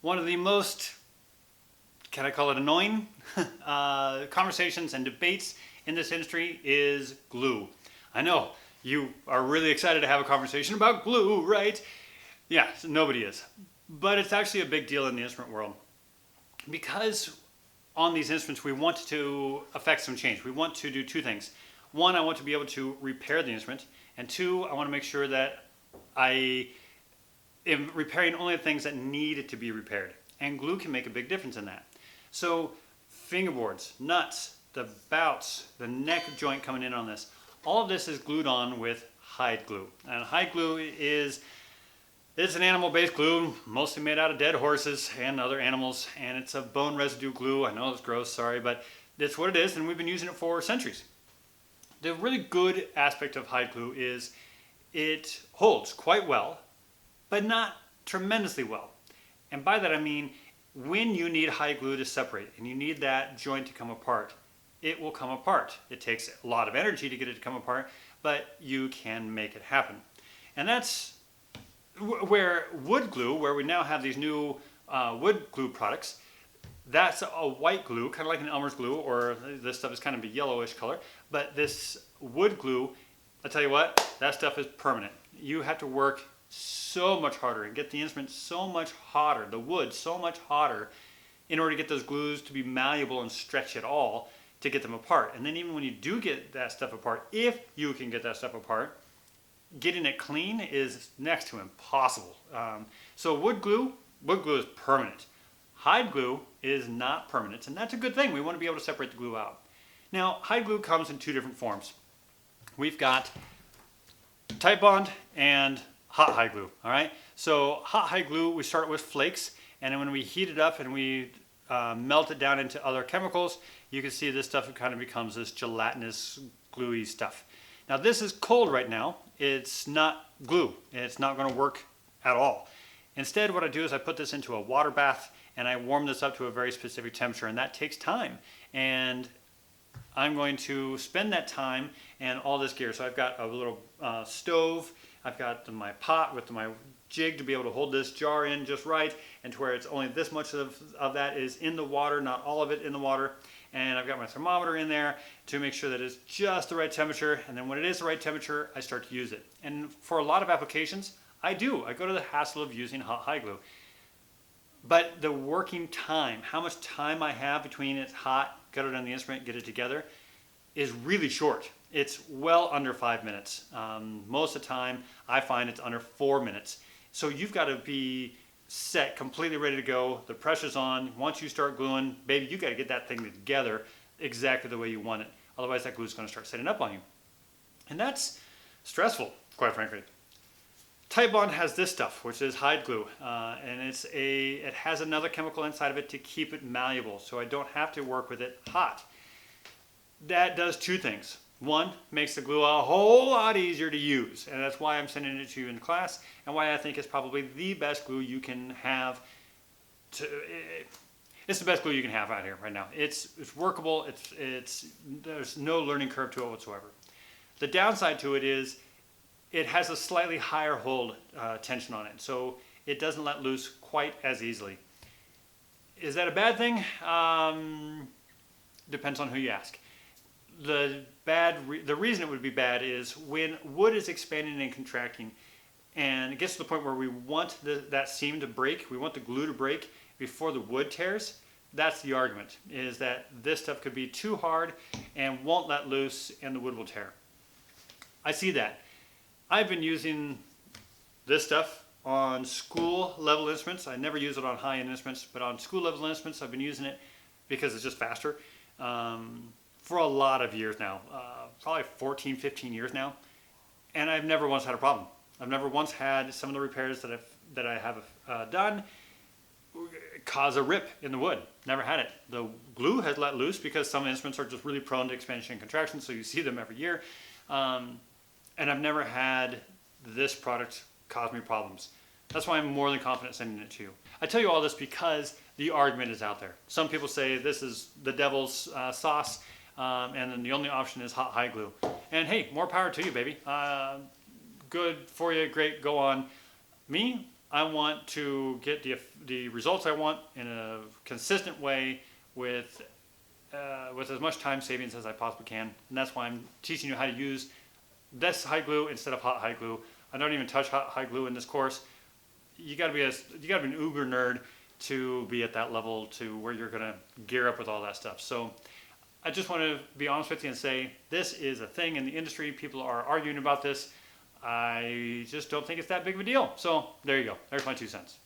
One of the most, can I call it annoying, conversations and debates in this industry is glue. I know, you are really excited to have a conversation about glue, right? Yeah, nobody is. But it's actually a big deal in the instrument world. Because on these instruments we want to affect some change. We want to do two things. One, I want to be able to repair the instrument. And two, I want to make sure that I am repairing only the things that need to be repaired. And glue can make a big difference in that. So fingerboards, nuts, the bouts, the neck joint coming in on this, all of this is glued on with hide glue. And hide glue it's an animal-based glue, mostly made out of dead horses and other animals, and it's a bone residue glue. I know it's gross, sorry, but it's what it is, and we've been using it for centuries. The really good aspect of hide glue is it holds quite well, but not tremendously well. And by that I mean, when you need hide glue to separate and you need that joint to come apart, it will come apart. It takes a lot of energy to get it to come apart, but you can make it happen. And that's where wood glue, where we now have these new wood glue products, that's a white glue, kind of like an Elmer's glue, or this stuff is kind of a yellowish color. But this wood glue, I tell you what, that stuff is permanent. You have to work so much harder and get the instrument so much hotter, the wood so much hotter, in order to get those glues to be malleable and stretch at all to get them apart. And then even when you do get that stuff apart, if you can get that stuff apart, getting it clean is next to impossible. So wood glue is permanent. Hide glue is not permanent, and that's a good thing. We want to be able to separate the glue out. Now, hide glue comes in two different forms. We've got Titebond and hot hide glue, all right? So hot hide glue, we start with flakes, and then when we heat it up and we melt it down into other chemicals, you can see this stuff kind of becomes this gelatinous, gluey stuff. Now this is cold right now. It's not glue. It's not going to work at all. Instead, what I do is I put this into a water bath and I warm this up to a very specific temperature, and that takes time. And I'm going to spend that time and all this gear. So I've got a little stove. I've got my pot with my jig to be able to hold this jar in just right, and to where it's only this much of that is in the water, not all of it in the water. And I've got my thermometer in there to make sure that it's just the right temperature. And then when it is the right temperature, I start to use it. And for a lot of applications, I go to the hassle of using hot hide glue. But the working time, how much time I have between it's hot, get it on the instrument, get it together, is really short. It's well under 5 minutes. Most of the time, I find it's under 4 minutes. So you've got to be set, completely ready to go. The pressure's on. Once you start gluing, baby, you got to get that thing together exactly the way you want it. Otherwise, that glue is going to start setting up on you. And that's stressful, quite frankly. Titebond has this stuff, which is hide glue, and it has another chemical inside of it to keep it malleable, so I don't have to work with it hot. That does two things. One, makes the glue a whole lot easier to use, and that's why I'm sending it to you in class, and why I think it's probably the best glue you can have. It's the best glue you can have out here right now. It's workable. There's no learning curve to it whatsoever. The downside to it is it has a slightly higher hold tension on it, so it doesn't let loose quite as easily. Is that a bad thing? Depends on who you ask. The reason it would be bad is when wood is expanding and contracting, and it gets to the point where we want that seam to break, we want the glue to break before the wood tears. That's the argument, is that this stuff could be too hard and won't let loose, and the wood will tear. I see that. I've been using this stuff on school level instruments. I never use it on high-end instruments, but on school level instruments I've been using it because it's just faster. For a lot of years now, probably 14, 15 years now, and I've never once had a problem. I've never once had some of the repairs that I have done cause a rip in the wood. Never had it. The glue has let loose because some instruments are just really prone to expansion and contraction, so you see them every year. And I've never had this product cause me problems. That's why I'm more than confident sending it to you. I tell you all this because the argument is out there. Some people say this is the devil's sauce, and then the only option is hot hide glue. And hey, more power to you, baby. Good for you, great, go on. Me, I want to get the results I want in a consistent way with as much time savings as I possibly can. And that's why I'm teaching you how to use this hide glue instead of hot hide glue. I don't even touch hot hide glue in this course. You gotta be an uber nerd to be at that level to where you're gonna gear up with all that stuff. So I just want to be honest with you and say this is a thing in the industry. People are arguing about this. I just don't think it's that big of a deal. So there you go. There's my 2 cents.